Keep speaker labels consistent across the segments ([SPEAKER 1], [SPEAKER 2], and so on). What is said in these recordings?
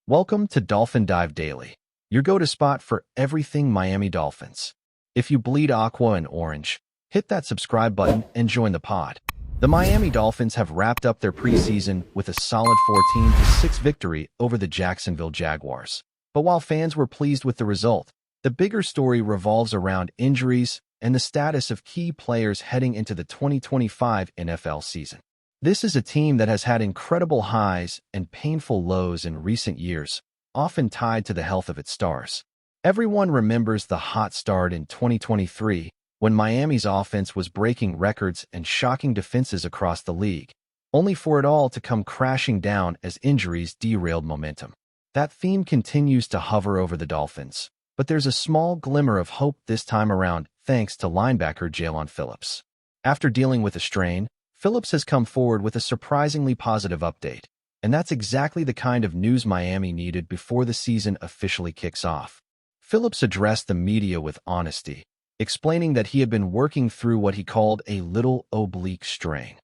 [SPEAKER 1] Welcome to Dolphin Dive Daily, your go-to spot for everything Miami Dolphins. If you bleed aqua and orange, hit that subscribe button and join the pod. The Miami Dolphins have wrapped up their preseason with a solid 14-6 victory over the Jacksonville Jaguars. But while fans were pleased with the result, the bigger story revolves around injuries and the status of key players heading into the 2025 NFL season. This is a team that has had incredible highs and painful lows in recent years, often tied to the health of its stars. Everyone remembers the hot start in 2023 when Miami's offense was breaking records and shocking defenses across the league, only for it all to come crashing down as injuries derailed momentum. That theme continues to hover over the Dolphins, but there's a small glimmer of hope this time around thanks to linebacker Jaelan Phillips. After dealing with a strain, Phillips has come forward with a surprisingly positive update, and that's exactly the kind of news Miami needed before the season officially kicks off. Phillips addressed the media with honesty, explaining that he had been working through what he called a little oblique strain.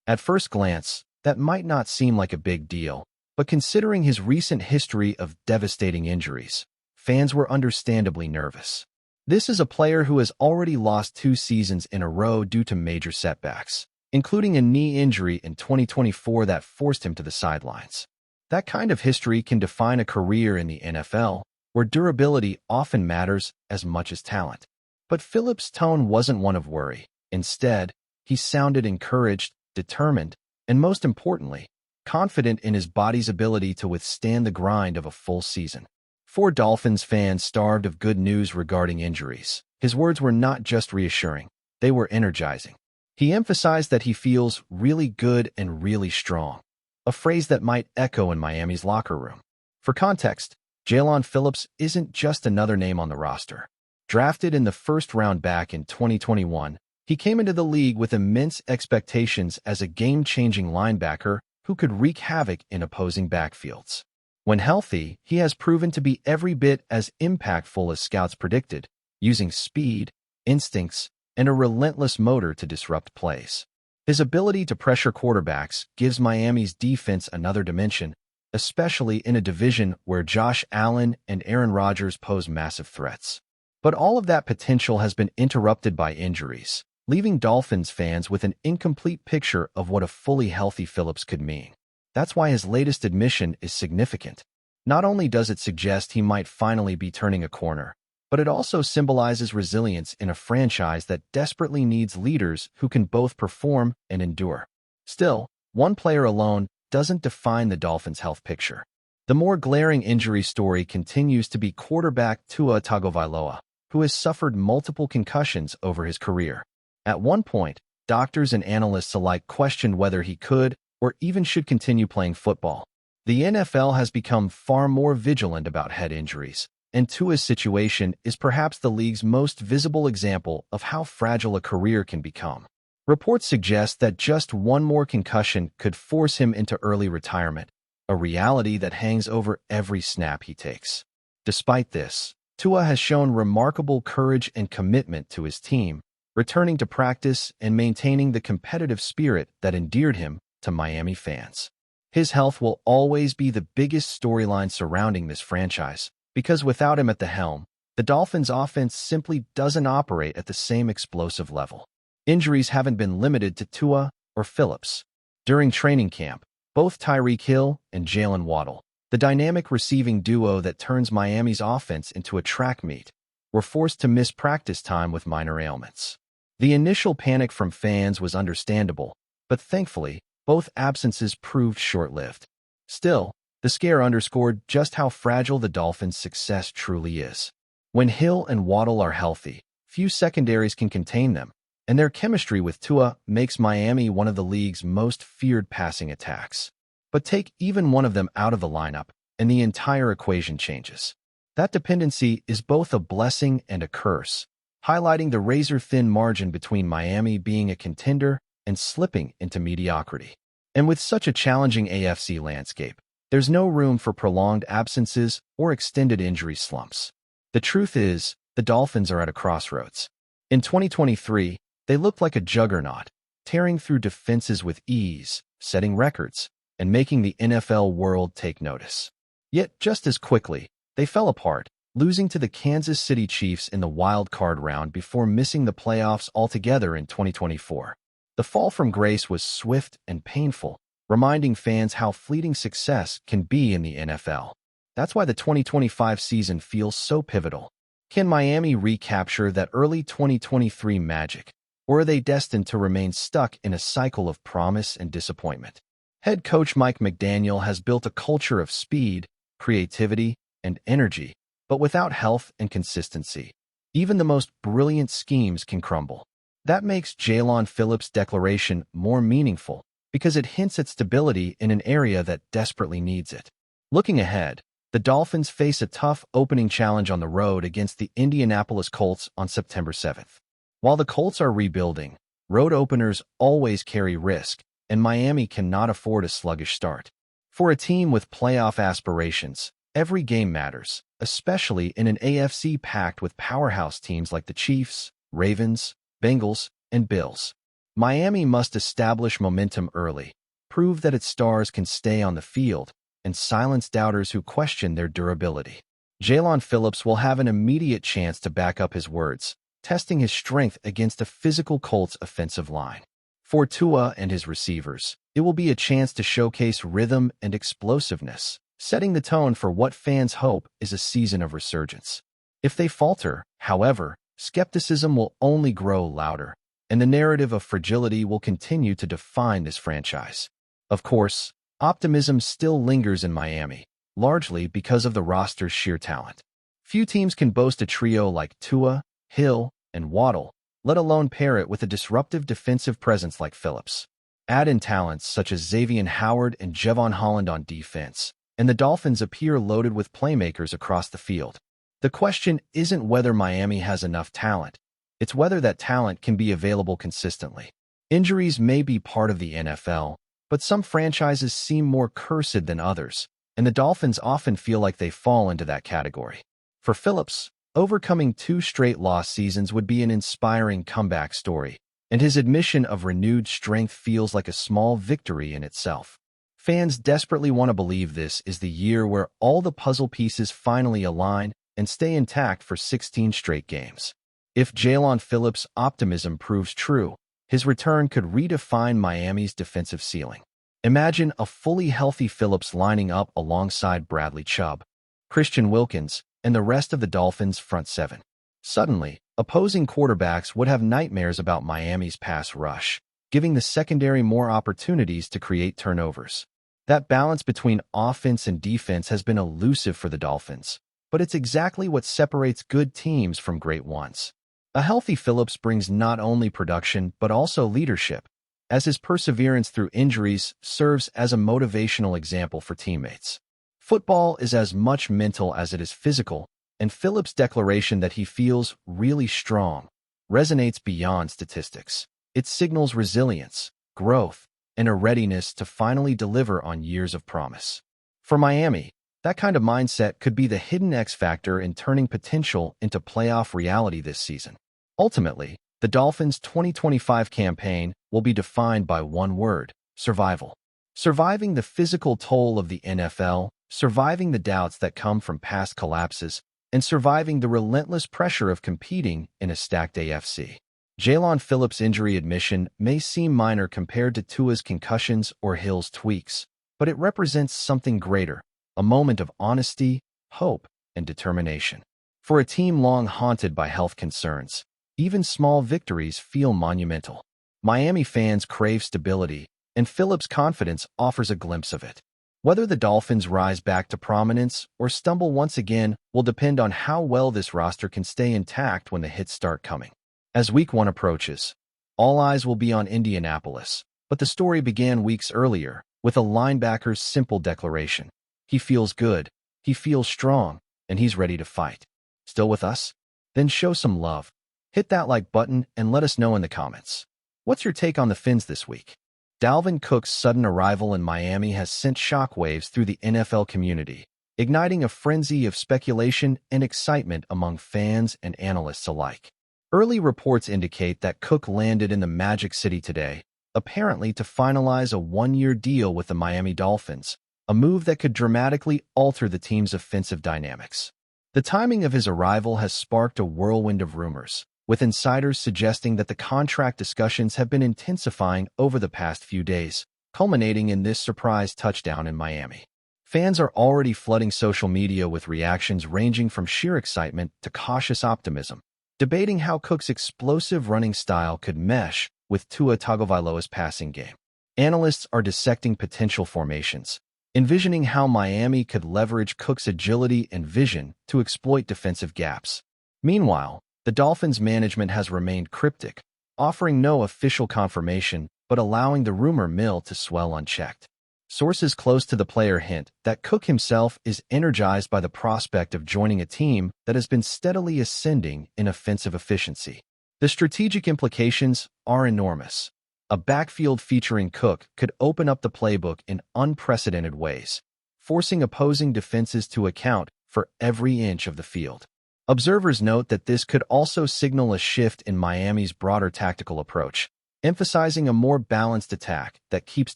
[SPEAKER 1] At first glance, that might not seem like a big deal, but considering his recent history of devastating injuries, fans were understandably nervous. This is a player who has already lost 2 seasons in a row due to major setbacks, including a knee injury in 2024 that forced him to the sidelines. That kind of history can define a career in the NFL, where durability often matters as much as talent. But Phillips' tone wasn't one of worry. Instead, he sounded encouraged, determined, and most importantly, confident in his body's ability to withstand the grind of a full season. For Dolphins fans starved of good news regarding injuries, his words were not just reassuring, they were energizing. He emphasized that he feels really good and really strong, a phrase that might echo in Miami's locker room. For context, Jaelan Phillips isn't just another name on the roster. Drafted in the first round back in 2021, he came into the league with immense expectations as a game-changing linebacker who could wreak havoc in opposing backfields. When healthy, he has proven to be every bit as impactful as scouts predicted, using speed, instincts, and a relentless motor to disrupt plays. His ability to pressure quarterbacks gives Miami's defense another dimension, especially in a division where Josh Allen and Aaron Rodgers pose massive threats. But all of that potential has been interrupted by injuries, leaving Dolphins fans with an incomplete picture of what a fully healthy Phillips could mean. That's why his latest admission is significant. Not only does it suggest he might finally be turning a corner, but it also symbolizes resilience in a franchise that desperately needs leaders who can both perform and endure. Still, one player alone doesn't define the Dolphins' health picture. The more glaring injury story continues to be quarterback Tua Tagovailoa, who has suffered multiple concussions over his career. At one point, doctors and analysts alike questioned whether he could or even should continue playing football. The NFL has become far more vigilant about head injuries, and Tua's situation is perhaps the league's most visible example of how fragile a career can become. Reports suggest that just one more concussion could force him into early retirement, a reality that hangs over every snap he takes. Despite this, Tua has shown remarkable courage and commitment to his team, returning to practice and maintaining the competitive spirit that endeared him to Miami fans. His health will always be the biggest storyline surrounding this franchise, because without him at the helm, the Dolphins' offense simply doesn't operate at the same explosive level. Injuries haven't been limited to Tua or Phillips. During training camp, both Tyreek Hill and Jalen Waddle, the dynamic receiving duo that turns Miami's offense into a track meet, were forced to miss practice time with minor ailments. The initial panic from fans was understandable, but thankfully, both absences proved short-lived. Still, the scare underscored just how fragile the Dolphins' success truly is. When Hill and Waddle are healthy, few secondaries can contain them, and their chemistry with Tua makes Miami one of the league's most feared passing attacks. But take even one of them out of the lineup, and the entire equation changes. That dependency is both a blessing and a curse, highlighting the razor-thin margin between Miami being a contender and slipping into mediocrity. And with such a challenging AFC landscape, there's no room for prolonged absences or extended injury slumps. The truth is, the Dolphins are at a crossroads. In 2023, they looked like a juggernaut, tearing through defenses with ease, setting records, and making the NFL world take notice. Yet, just as quickly, they fell apart, losing to the Kansas City Chiefs in the wild card round before missing the playoffs altogether in 2024. The fall from grace was swift and painful, reminding fans how fleeting success can be in the NFL. That's why the 2025 season feels so pivotal. Can Miami recapture that early 2023 magic, or are they destined to remain stuck in a cycle of promise and disappointment? Head coach Mike McDaniel has built a culture of speed, creativity, and energy, but without health and consistency, even the most brilliant schemes can crumble. That makes Jalon Phillips' declaration more meaningful because it hints at stability in an area that desperately needs it. Looking ahead, the Dolphins face a tough opening challenge on the road against the Indianapolis Colts on September 7th. While the Colts are rebuilding, road openers always carry risk, and Miami cannot afford a sluggish start. For a team with playoff aspirations, every game matters, especially in an AFC packed with powerhouse teams like the Chiefs, Ravens, Bengals, and Bills. Miami must establish momentum early, prove that its stars can stay on the field, and silence doubters who question their durability. Jalon Phillips will have an immediate chance to back up his words, testing his strength against a physical Colts offensive line. For Tua and his receivers, it will be a chance to showcase rhythm and explosiveness, setting the tone for what fans hope is a season of resurgence. If they falter, however, skepticism will only grow louder, and the narrative of fragility will continue to define this franchise. Of course, optimism still lingers in Miami, largely because of the roster's sheer talent. Few teams can boast a trio like Tua, Hill, and Waddle, let alone pair it with a disruptive defensive presence like Phillips. Add in talents such as Xavier Howard and Jevon Holland on defense, and the Dolphins appear loaded with playmakers across the field. The question isn't whether Miami has enough talent, it's whether that talent can be available consistently. Injuries may be part of the NFL, but some franchises seem more cursed than others, and the Dolphins often feel like they fall into that category. For Phillips, overcoming 2 straight loss seasons would be an inspiring comeback story, and his admission of renewed strength feels like a small victory in itself. Fans desperately want to believe this is the year where all the puzzle pieces finally align and stay intact for 16 straight games. If Jalon Phillips' optimism proves true, his return could redefine Miami's defensive ceiling. Imagine a fully healthy Phillips lining up alongside Bradley Chubb, Christian Wilkins, and the rest of the Dolphins' front seven. Suddenly, opposing quarterbacks would have nightmares about Miami's pass rush, giving the secondary more opportunities to create turnovers. That balance between offense and defense has been elusive for the Dolphins, but it's exactly what separates good teams from great ones. A healthy Phillips brings not only production but also leadership, as his perseverance through injuries serves as a motivational example for teammates. Football is as much mental as it is physical, and Phillips' declaration that he feels really strong resonates beyond statistics. It signals resilience, growth, and a readiness to finally deliver on years of promise. For Miami, that kind of mindset could be the hidden X factor in turning potential into playoff reality this season. Ultimately, the Dolphins' 2025 campaign will be defined by one word: survival. Surviving the physical toll of the NFL, surviving the doubts that come from past collapses, and surviving the relentless pressure of competing in a stacked AFC. Jalon Phillips' injury admission may seem minor compared to Tua's concussions or Hill's tweaks, but it represents something greater, a moment of honesty, hope, and determination. For a team long haunted by health concerns, even small victories feel monumental. Miami fans crave stability, and Phillips' confidence offers a glimpse of it. Whether the Dolphins rise back to prominence or stumble once again will depend on how well this roster can stay intact when the hits start coming. As Week 1 approaches, all eyes will be on Indianapolis, but the story began weeks earlier with a linebacker's simple declaration. He feels good, he feels strong, and he's ready to fight. Still with us? Then show some love. Hit that like button and let us know in the comments. What's your take on the Fins this week? Dalvin Cook's sudden arrival in Miami has sent shockwaves through the NFL community, igniting a frenzy of speculation and excitement among fans and analysts alike. Early reports indicate that Cook landed in the Magic City today, apparently to finalize a one-year deal with the Miami Dolphins, a move that could dramatically alter the team's offensive dynamics. The timing of his arrival has sparked a whirlwind of rumors, with insiders suggesting that the contract discussions have been intensifying over the past few days, culminating in this surprise touchdown in Miami. Fans are already flooding social media with reactions ranging from sheer excitement to cautious optimism, debating how Cook's explosive running style could mesh with Tua Tagovailoa's passing game. Analysts are dissecting potential formations, envisioning how Miami could leverage Cook's agility and vision to exploit defensive gaps. Meanwhile, the Dolphins' management has remained cryptic, offering no official confirmation but allowing the rumor mill to swell unchecked. Sources close to the player hint that Cook himself is energized by the prospect of joining a team that has been steadily ascending in offensive efficiency. The strategic implications are enormous. A backfield featuring Cook could open up the playbook in unprecedented ways, forcing opposing defenses to account for every inch of the field. Observers note that this could also signal a shift in Miami's broader tactical approach, emphasizing a more balanced attack that keeps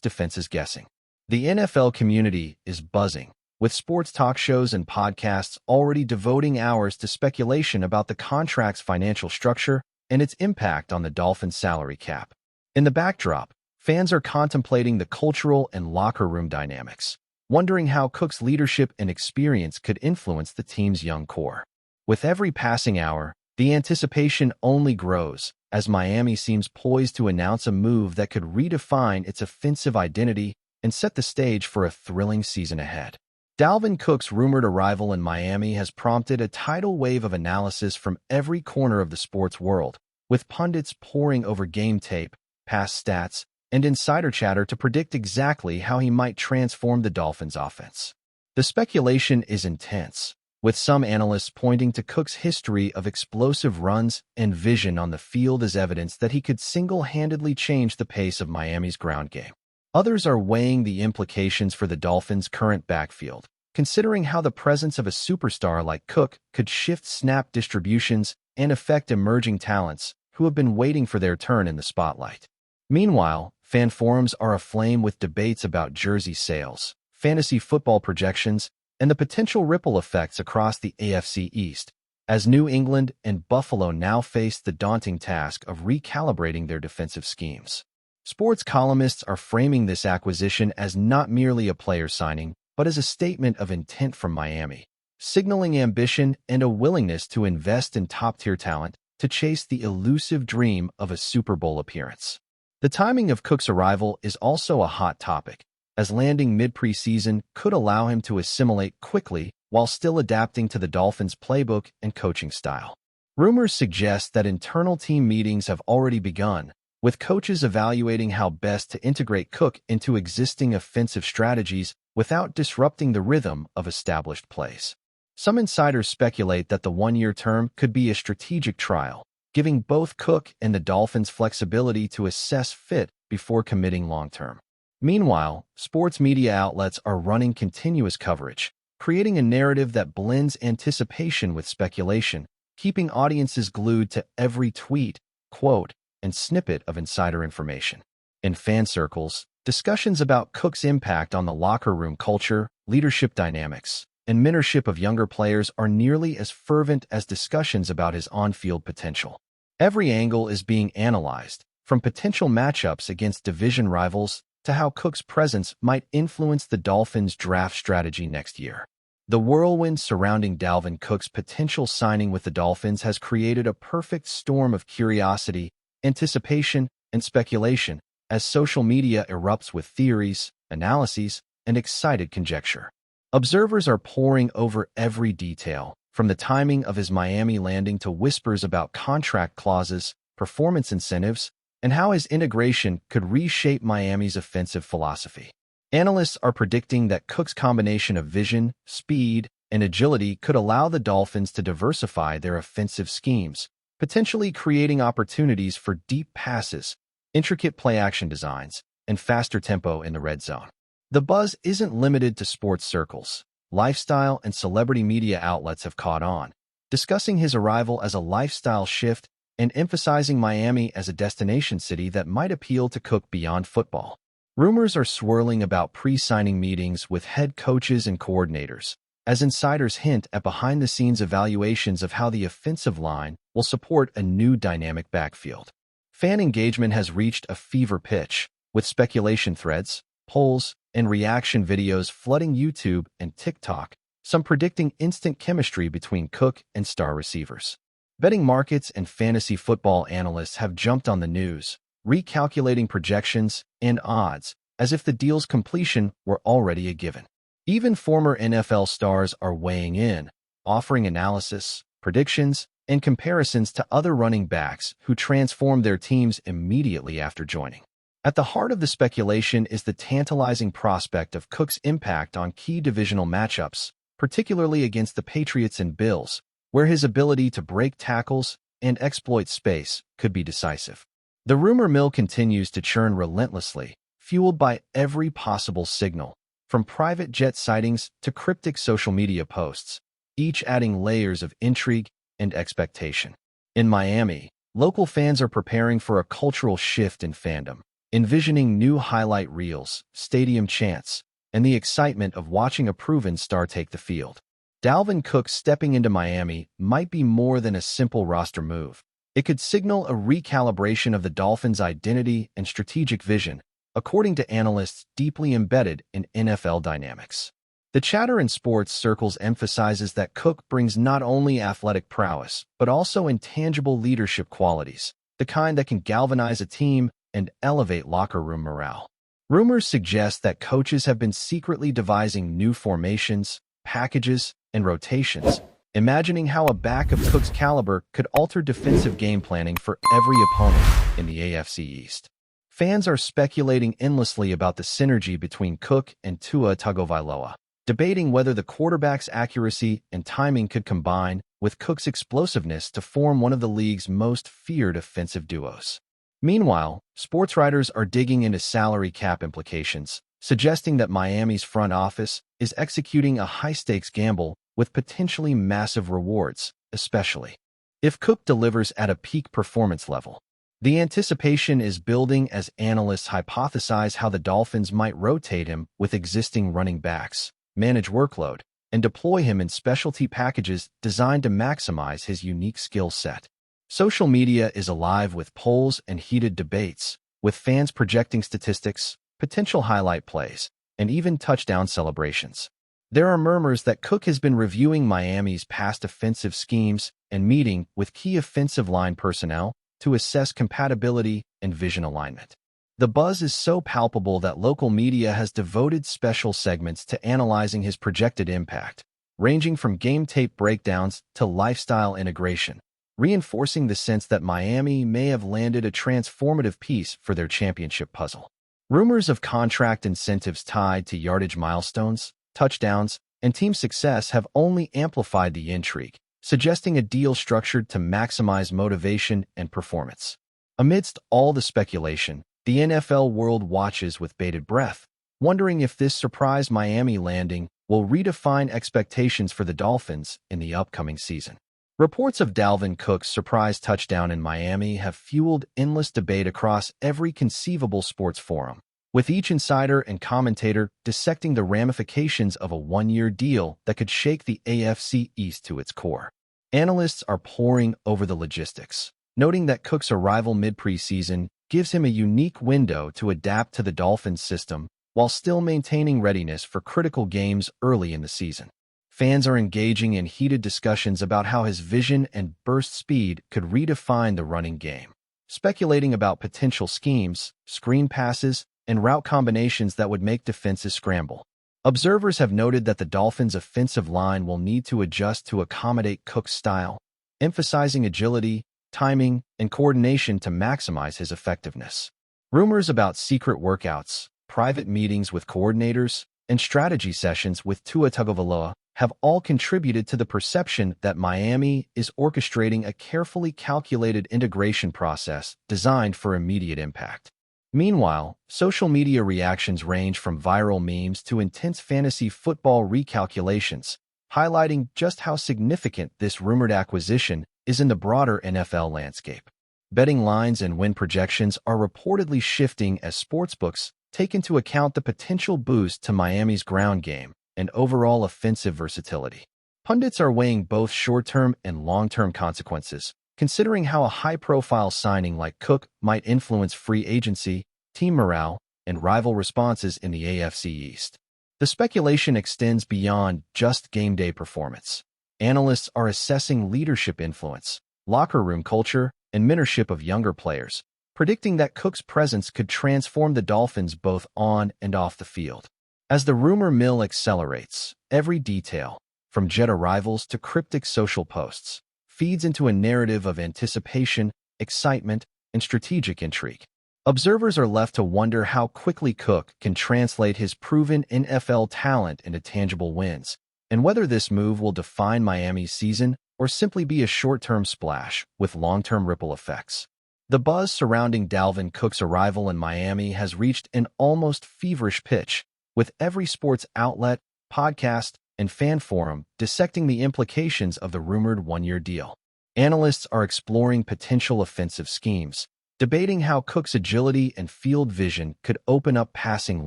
[SPEAKER 1] defenses guessing. The NFL community is buzzing, with sports talk shows and podcasts already devoting hours to speculation about the contract's financial structure and its impact on the Dolphins' salary cap. In the backdrop, fans are contemplating the cultural and locker room dynamics, wondering how Cook's leadership and experience could influence the team's young core. With every passing hour, the anticipation only grows, as Miami seems poised to announce a move that could redefine its offensive identity and set the stage for a thrilling season ahead. Dalvin Cook's rumored arrival in Miami has prompted a tidal wave of analysis from every corner of the sports world, with pundits poring over game tape, past stats, and insider chatter to predict exactly how he might transform the Dolphins' offense. The speculation is intense, with some analysts pointing to Cook's history of explosive runs and vision on the field as evidence that he could single-handedly change the pace of Miami's ground game. Others are weighing the implications for the Dolphins' current backfield, considering how the presence of a superstar like Cook could shift snap distributions and affect emerging talents who have been waiting for their turn in the spotlight. Meanwhile, fan forums are aflame with debates about jersey sales, fantasy football projections, and the potential ripple effects across the AFC East, as New England and Buffalo now face the daunting task of recalibrating their defensive schemes. Sports columnists are framing this acquisition as not merely a player signing, but as a statement of intent from Miami, signaling ambition and a willingness to invest in top-tier talent to chase the elusive dream of a Super Bowl appearance. The timing of Cook's arrival is also a hot topic, as landing mid-preseason could allow him to assimilate quickly while still adapting to the Dolphins' playbook and coaching style. Rumors suggest that internal team meetings have already begun, with coaches evaluating how best to integrate Cook into existing offensive strategies without disrupting the rhythm of established plays. Some insiders speculate that the one-year term could be a strategic trial, giving both Cook and the Dolphins flexibility to assess fit before committing long-term. Meanwhile, sports media outlets are running continuous coverage, creating a narrative that blends anticipation with speculation, keeping audiences glued to every tweet, quote, and snippet of insider information. In fan circles, discussions about Cook's impact on the locker room culture, leadership dynamics, and mentorship of younger players are nearly as fervent as discussions about his on-field potential. Every angle is being analyzed, from potential matchups against division rivals to how Cook's presence might influence the Dolphins' draft strategy next year. The whirlwind surrounding Dalvin Cook's potential signing with the Dolphins has created a perfect storm of curiosity, anticipation, and speculation as social media erupts with theories, analyses, and excited conjecture. Observers are poring over every detail, from the timing of his Miami landing to whispers about contract clauses, performance incentives, and how his integration could reshape Miami's offensive philosophy. Analysts are predicting that Cook's combination of vision, speed, and agility could allow the Dolphins to diversify their offensive schemes, potentially creating opportunities for deep passes, intricate play-action designs, and faster tempo in the red zone. The buzz isn't limited to sports circles. Lifestyle and celebrity media outlets have caught on, discussing his arrival as a lifestyle shift and emphasizing Miami as a destination city that might appeal to Cook beyond football. Rumors are swirling about pre-signing meetings with head coaches and coordinators, as insiders hint at behind-the-scenes evaluations of how the offensive line will support a new dynamic backfield. Fan engagement has reached a fever pitch, with speculation threads, polls, and reaction videos flooding YouTube and TikTok, some predicting instant chemistry between Cook and star receivers. Betting markets and fantasy football analysts have jumped on the news, recalculating projections and odds as if the deal's completion were already a given. Even former NFL stars are weighing in, offering analysis, predictions, and comparisons to other running backs who transformed their teams immediately after joining. At the heart of the speculation is the tantalizing prospect of Cook's impact on key divisional matchups, particularly against the Patriots and Bills, where his ability to break tackles and exploit space could be decisive. The rumor mill continues to churn relentlessly, fueled by every possible signal, from private jet sightings to cryptic social media posts, each adding layers of intrigue and expectation. In Miami, local fans are preparing for a cultural shift in fandom, envisioning new highlight reels, stadium chants, and the excitement of watching a proven star take the field. Dalvin Cook stepping into Miami might be more than a simple roster move. It could signal a recalibration of the Dolphins' identity and strategic vision, according to analysts deeply embedded in NFL dynamics. The chatter in sports circles emphasizes that Cook brings not only athletic prowess, but also intangible leadership qualities, the kind that can galvanize a team and elevate locker room morale. Rumors suggest that coaches have been secretly devising new formations, packages, and rotations, imagining how a back of Cook's caliber could alter defensive game planning for every opponent in the AFC East. Fans are speculating endlessly about the synergy between Cook and Tua Tagovailoa, debating whether the quarterback's accuracy and timing could combine with Cook's explosiveness to form one of the league's most feared offensive duos. Meanwhile, sports writers are digging into salary cap implications, suggesting that Miami's front office is executing a high-stakes gamble with potentially massive rewards, especially if Cook delivers at a peak performance level. The anticipation is building as analysts hypothesize how the Dolphins might rotate him with existing running backs, manage workload, and deploy him in specialty packages designed to maximize his unique skill set. Social media is alive with polls and heated debates, with fans projecting statistics, potential highlight plays, and even touchdown celebrations. There are murmurs that Cook has been reviewing Miami's past offensive schemes and meeting with key offensive line personnel to assess compatibility and vision alignment. The buzz is so palpable that local media has devoted special segments to analyzing his projected impact, ranging from game tape breakdowns to lifestyle integration, reinforcing the sense that Miami may have landed a transformative piece for their championship puzzle. Rumors of contract incentives tied to yardage milestones, touchdowns, and team success have only amplified the intrigue, suggesting a deal structured to maximize motivation and performance. Amidst all the speculation, the NFL world watches with bated breath, wondering if this surprise Miami landing will redefine expectations for the Dolphins in the upcoming season. Reports of Dalvin Cook's surprise touchdown in Miami have fueled endless debate across every conceivable sports forum, with each insider and commentator dissecting the ramifications of a one-year deal that could shake the AFC East to its core. Analysts are poring over the logistics, noting that Cook's arrival mid-preseason gives him a unique window to adapt to the Dolphins system while still maintaining readiness for critical games early in the season. Fans are engaging in heated discussions about how his vision and burst speed could redefine the running game, speculating about potential schemes, screen passes, and route combinations that would make defenses scramble. Observers have noted that the Dolphins' offensive line will need to adjust to accommodate Cook's style, emphasizing agility, timing, and coordination to maximize his effectiveness. Rumors about secret workouts, private meetings with coordinators, and strategy sessions with Tua Tagovailoa have all contributed to the perception that Miami is orchestrating a carefully calculated integration process designed for immediate impact. Meanwhile, social media reactions range from viral memes to intense fantasy football recalculations, highlighting just how significant this rumored acquisition is in the broader NFL landscape. Betting lines and win projections are reportedly shifting as sportsbooks take into account the potential boost to Miami's ground game and overall offensive versatility. Pundits are weighing both short-term and long-term consequences, considering how a high-profile signing like Cook might influence free agency, team morale, and rival responses in the AFC East. The speculation extends beyond just game-day performance. Analysts are assessing leadership influence, locker room culture, and mentorship of younger players, predicting that Cook's presence could transform the Dolphins both on and off the field. As the rumor mill accelerates, every detail, from jet arrivals to cryptic social posts, feeds into a narrative of anticipation, excitement, and strategic intrigue. Observers are left to wonder how quickly Cook can translate his proven NFL talent into tangible wins, and whether this move will define Miami's season or simply be a short-term splash with long-term ripple effects. The buzz surrounding Dalvin Cook's arrival in Miami has reached an almost feverish pitch, with every sports outlet, podcast, and fan forum dissecting the implications of the rumored one-year deal. Analysts are exploring potential offensive schemes, debating how Cook's agility and field vision could open up passing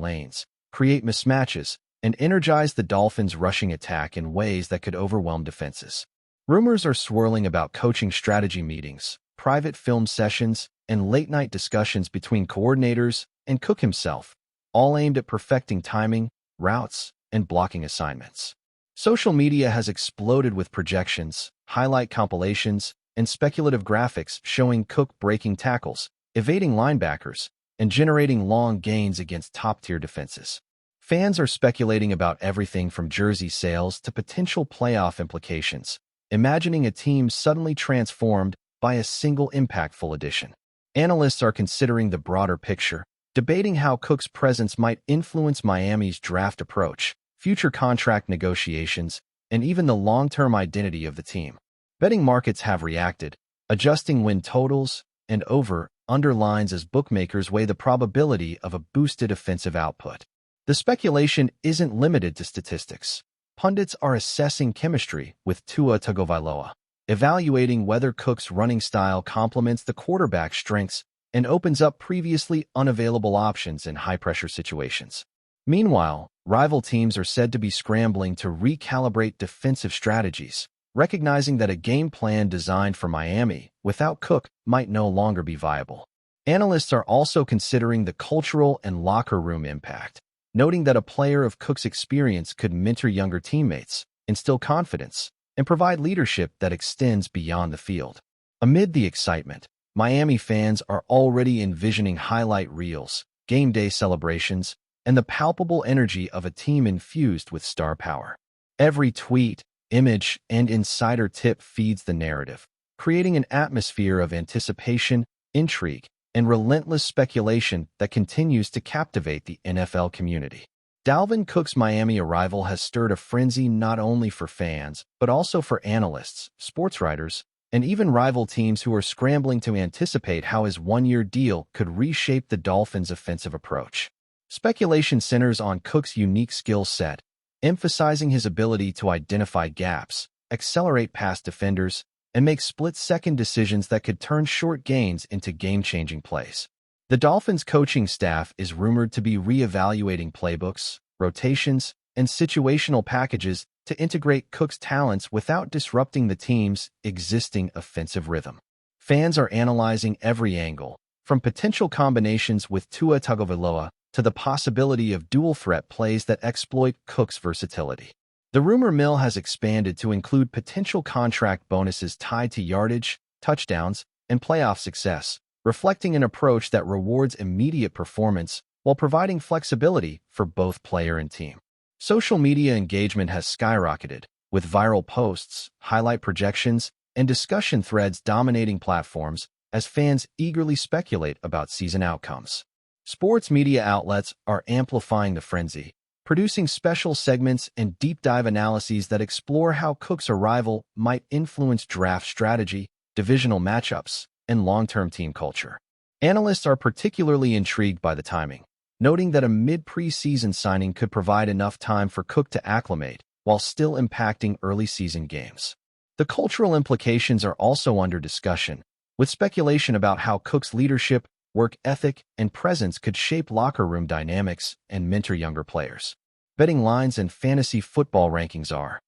[SPEAKER 1] lanes, create mismatches, and energize the Dolphins' rushing attack in ways that could overwhelm defenses. Rumors are swirling about coaching strategy meetings, private film sessions, and late-night discussions between coordinators and Cook himself, all aimed at perfecting timing, routes, and blocking assignments. Social media has exploded with projections, highlight compilations, and speculative graphics showing Cook breaking tackles, evading linebackers, and generating long gains against top-tier defenses. Fans are speculating about everything from jersey sales to potential playoff implications, imagining a team suddenly transformed by a single impactful addition. Analysts are considering the broader picture, debating how Cook's presence might influence Miami's draft approach, future contract negotiations, and even the long-term identity of the team. Betting markets have reacted, adjusting win totals and over/under lines as bookmakers weigh the probability of a boosted offensive output. The speculation isn't limited to statistics. Pundits are assessing chemistry with Tua Tagovailoa, evaluating whether Cook's running style complements the quarterback's strengths and opens up previously unavailable options in high-pressure situations. Meanwhile, rival teams are said to be scrambling to recalibrate defensive strategies, recognizing that a game plan designed for Miami without Cook might no longer be viable. Analysts are also considering the cultural and locker room impact, noting that a player of Cook's experience could mentor younger teammates, instill confidence, and provide leadership that extends beyond the field. Amid the excitement, Miami fans are already envisioning highlight reels, game day celebrations, and the palpable energy of a team infused with star power. Every tweet, image, and insider tip feeds the narrative, creating an atmosphere of anticipation, intrigue, and relentless speculation that continues to captivate the NFL community. Dalvin Cook's Miami arrival has stirred a frenzy not only for fans, but also for analysts, sports writers, and even rival teams who are scrambling to anticipate how his one-year deal could reshape the Dolphins' offensive approach. Speculation centers on Cook's unique skill set, emphasizing his ability to identify gaps, accelerate past defenders, and make split-second decisions that could turn short gains into game-changing plays. The Dolphins' coaching staff is rumored to be re-evaluating playbooks, rotations, and situational packages to integrate Cook's talents without disrupting the team's existing offensive rhythm. Fans are analyzing every angle, from potential combinations with Tua Tagovailoa to the possibility of dual-threat plays that exploit Cook's versatility. The rumor mill has expanded to include potential contract bonuses tied to yardage, touchdowns, and playoff success, reflecting an approach that rewards immediate performance while providing flexibility for both player and team. Social media engagement has skyrocketed, with viral posts, highlight projections, and discussion threads dominating platforms as fans eagerly speculate about season outcomes. Sports media outlets are amplifying the frenzy, producing special segments and deep-dive analyses that explore how Cook's arrival might influence draft strategy, divisional matchups, and long-term team culture. Analysts are particularly intrigued by the timing, noting that a mid-preseason signing could provide enough time for Cook to acclimate while still impacting early-season games. The cultural implications are also under discussion, with speculation about how Cook's leadership work ethic, and presence could shape locker room dynamics and mentor younger players. Betting lines and fantasy football rankings are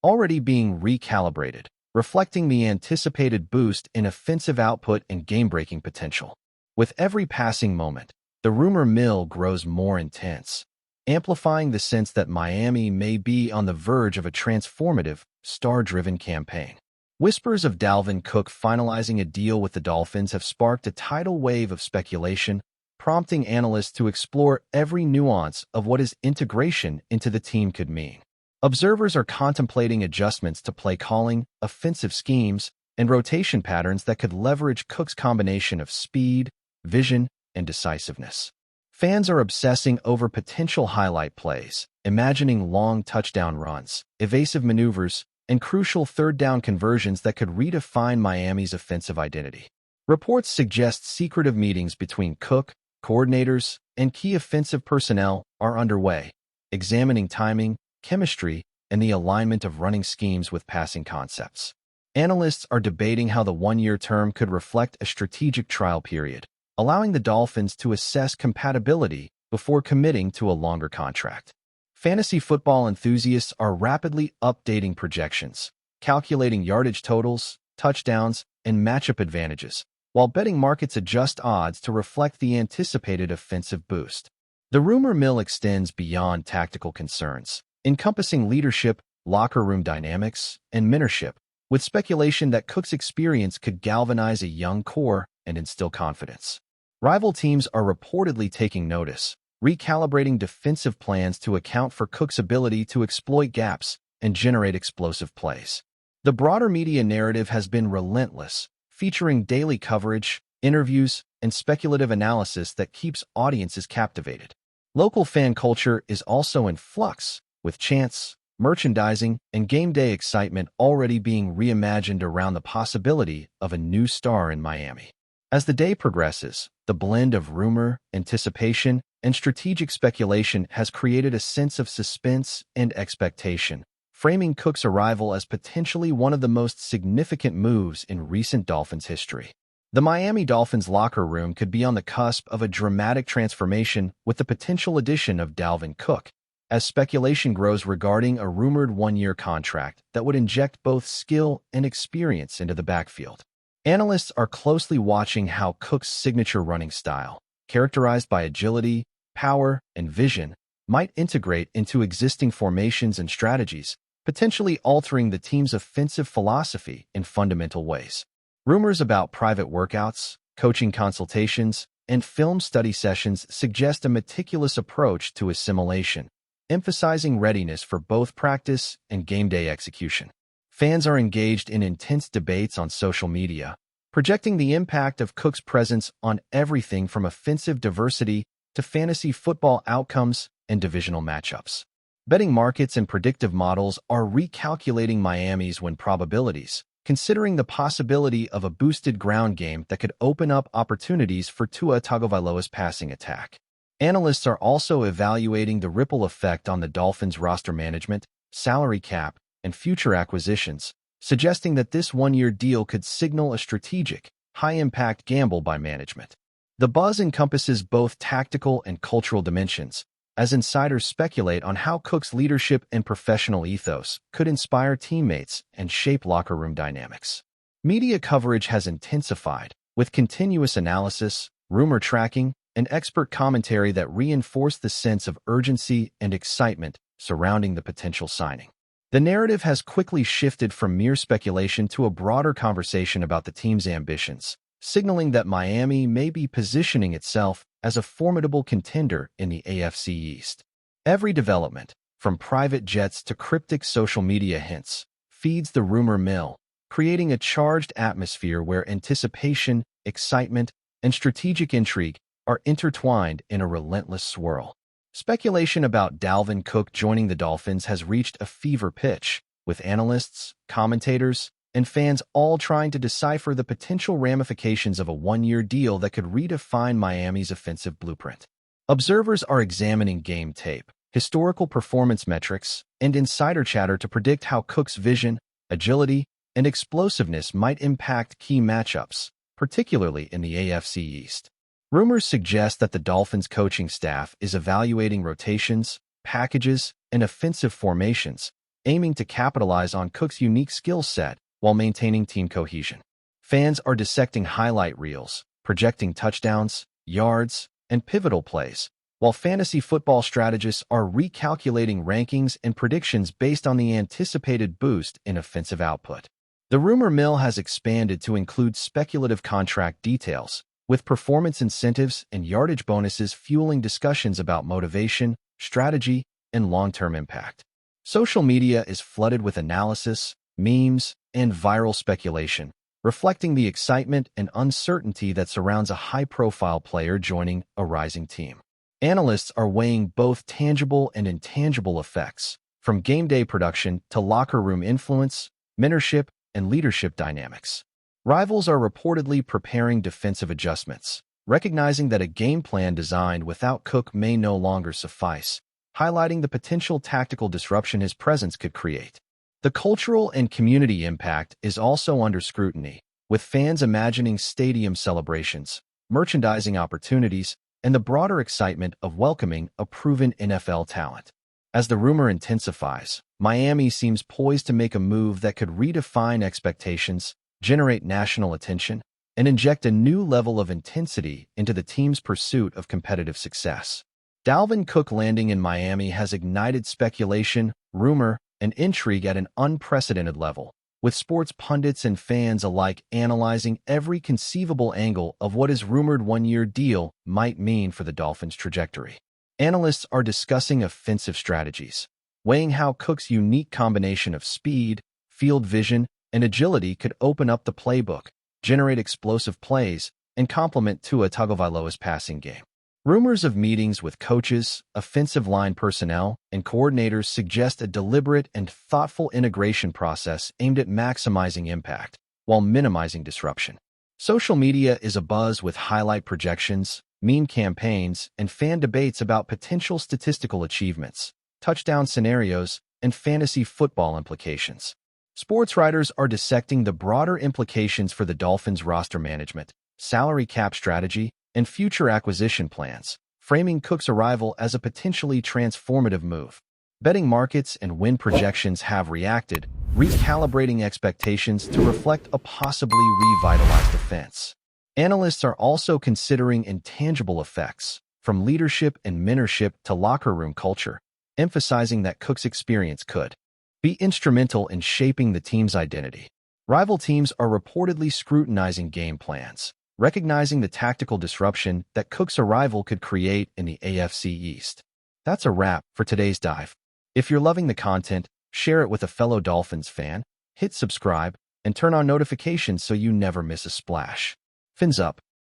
[SPEAKER 1] already being recalibrated, reflecting the anticipated boost in offensive output and game-breaking potential. With every passing moment, the rumor mill grows more intense, amplifying the sense that Miami may be on the verge of a transformative, star-driven campaign. Whispers of Dalvin Cook finalizing a deal with the Dolphins have sparked a tidal wave of speculation, prompting analysts to explore every nuance of what his integration into the team could mean. Observers are contemplating adjustments to play calling, offensive schemes, and rotation patterns that could leverage Cook's combination of speed, vision, and decisiveness. Fans are obsessing over potential highlight plays, imagining long touchdown runs, evasive maneuvers, and crucial third-down conversions that could redefine Miami's offensive identity. Reports suggest secretive meetings between Cook, coordinators, and key offensive personnel are underway, examining timing, chemistry, and the alignment of running schemes with passing concepts. Analysts are debating how the one-year term could reflect a strategic trial period, allowing the Dolphins to assess compatibility before committing to a longer contract. Fantasy football enthusiasts are rapidly updating projections, calculating yardage totals, touchdowns, and matchup advantages, while betting markets adjust odds to reflect the anticipated offensive boost. The rumor mill extends beyond tactical concerns, encompassing leadership, locker room dynamics, and mentorship, with speculation that Cook's experience could galvanize a young core and instill confidence. Rival teams are reportedly taking notice, recalibrating defensive plans to account for Cook's ability to exploit gaps and generate explosive plays. The broader media narrative has been relentless, featuring daily coverage, interviews, and speculative analysis that keeps audiences captivated. Local fan culture is also in flux, with chants, merchandising, and game day excitement already being reimagined around the possibility of a new star in Miami. As the day progresses, the blend of rumor, anticipation, and strategic speculation has created a sense of suspense and expectation, framing Cook's arrival as potentially one of the most significant moves in recent Dolphins history. The Miami Dolphins locker room could be on the cusp of a dramatic transformation with the potential addition of Dalvin Cook, as speculation grows regarding a rumored one-year contract that would inject both skill and experience into the backfield. Analysts are closely watching how Cook's signature running style, characterized by agility, power, and vision, might integrate into existing formations and strategies, potentially altering the team's offensive philosophy in fundamental ways. Rumors about private workouts, coaching consultations, and film study sessions suggest a meticulous approach to assimilation, emphasizing readiness for both practice and game day execution. Fans are engaged in intense debates on social media, projecting the impact of Cook's presence on everything from offensive diversity to fantasy football outcomes and divisional matchups. Betting markets and predictive models are recalculating Miami's win probabilities, considering the possibility of a boosted ground game that could open up opportunities for Tua Tagovailoa's passing attack. Analysts are also evaluating the ripple effect on the Dolphins' roster management, salary cap, and future acquisitions, suggesting that this one-year deal could signal a strategic, high-impact gamble by management. The buzz encompasses both tactical and cultural dimensions, as insiders speculate on how Cook's leadership and professional ethos could inspire teammates and shape locker room dynamics. Media coverage has intensified, with continuous analysis, rumor tracking, and expert commentary that reinforce the sense of urgency and excitement surrounding the potential signing. The narrative has quickly shifted from mere speculation to a broader conversation about the team's ambitions, signaling that Miami may be positioning itself as a formidable contender in the AFC East. Every development, from private jets to cryptic social media hints, feeds the rumor mill, creating a charged atmosphere where anticipation, excitement, and strategic intrigue are intertwined in a relentless swirl. Speculation about Dalvin Cook joining the Dolphins has reached a fever pitch, with analysts, commentators, and fans all trying to decipher the potential ramifications of a one-year deal that could redefine Miami's offensive blueprint. Observers are examining game tape, historical performance metrics, and insider chatter to predict how Cook's vision, agility, and explosiveness might impact key matchups, particularly in the AFC East. Rumors suggest that the Dolphins coaching staff is evaluating rotations, packages, and offensive formations, aiming to capitalize on Cook's unique skill set while maintaining team cohesion. Fans are dissecting highlight reels, projecting touchdowns, yards, and pivotal plays, while fantasy football strategists are recalculating rankings and predictions based on the anticipated boost in offensive output. The rumor mill has expanded to include speculative contract details, with performance incentives and yardage bonuses fueling discussions about motivation, strategy, and long-term impact. Social media is flooded with analysis, memes, and viral speculation, reflecting the excitement and uncertainty that surrounds a high-profile player joining a rising team. Analysts are weighing both tangible and intangible effects, from game day production to locker room influence, mentorship, and leadership dynamics. Rivals are reportedly preparing defensive adjustments, recognizing that a game plan designed without Cook may no longer suffice, highlighting the potential tactical disruption his presence could create. The cultural and community impact is also under scrutiny, with fans imagining stadium celebrations, merchandising opportunities, and the broader excitement of welcoming a proven NFL talent. As the rumor intensifies, Miami seems poised to make a move that could redefine expectations, generate national attention, and inject a new level of intensity into the team's pursuit of competitive success. Dalvin Cook landing in Miami has ignited speculation, rumor, and intrigue at an unprecedented level, with sports pundits and fans alike analyzing every conceivable angle of what his rumored one-year deal might mean for the Dolphins' trajectory. Analysts are discussing offensive strategies, weighing how Cook's unique combination of speed, field vision, and agility could open up the playbook, generate explosive plays, and complement Tua Tagovailoa's passing game. Rumors of meetings with coaches, offensive line personnel, and coordinators suggest a deliberate and thoughtful integration process aimed at maximizing impact while minimizing disruption. Social media is abuzz with highlight projections, meme campaigns, and fan debates about potential statistical achievements, touchdown scenarios, and fantasy football implications. Sports writers are dissecting the broader implications for the Dolphins' roster management, salary cap strategy, and future acquisition plans, framing Cook's arrival as a potentially transformative move. Betting markets and win projections have reacted, recalibrating expectations to reflect a possibly revitalized offense. Analysts are also considering intangible effects, from leadership and mentorship to locker room culture, emphasizing that Cook's experience could be instrumental in shaping the team's identity. Rival teams are reportedly scrutinizing game plans, recognizing the tactical disruption that Cook's arrival could create in the AFC East. That's a wrap for today's dive. If you're loving the content, share it with a fellow Dolphins fan, hit subscribe, and turn on notifications so you never miss a splash. Fins up.